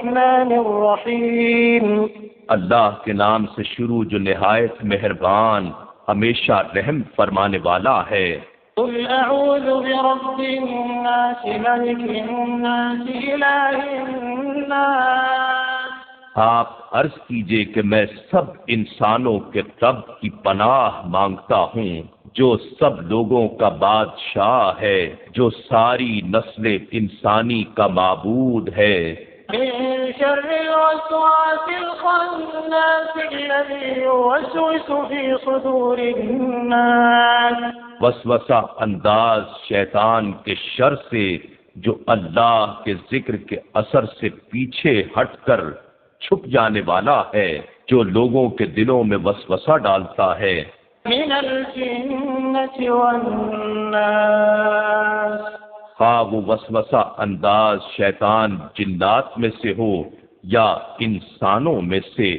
الرحمن الرحیم. اللہ کے نام سے شروع جو نہایت مہربان ہمیشہ رحم فرمانے والا ہے. قل اعوذ برب الناس ملک الناس الہ الناس. آپ عرض کیجئے کہ میں سب انسانوں کے رب کی پناہ مانگتا ہوں جو سب لوگوں کا بادشاہ ہے، جو ساری نسل انسانی کا معبود ہے. من شر الوسواس الخناس الذي يوسوس في صدور الناس. وسوسہ انداز شیطان کے شر سے جو اللہ کے ذکر کے اثر سے پیچھے ہٹ کر چھپ جانے والا ہے، جو لوگوں کے دلوں میں وسوسہ ڈالتا ہے. من الجنة والناس. خواہ وہ وسوسہ انداز شیطان جنات میں سے ہو یا انسانوں میں سے.